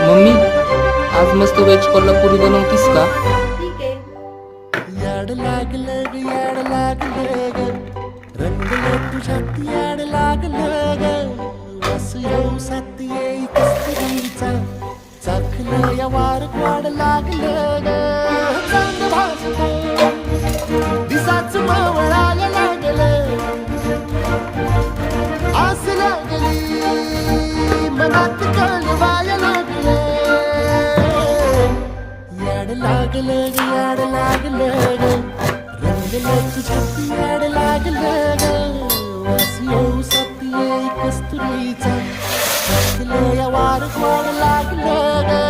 Mummy, आज मस्त veg Kolhapuri बनवतीस का? ठीक आहे. याड लागलं ग याड लागलं ग रंगलं तुझ्यात याड लागलं ग वास येऊ साथ येई कस्तुरीचा चाखलं या वार वाड लागलं ग चांद भासतो दिसाच मावळायला लागलं आस लागली मनात कळवायला लागलं याड लागलं ग याड लागलं ग रंगलं तुझ्यात याड लागलं ग वास येऊ साथ येई कस्तुरीचा चाखलं या वार वाड लागलं ग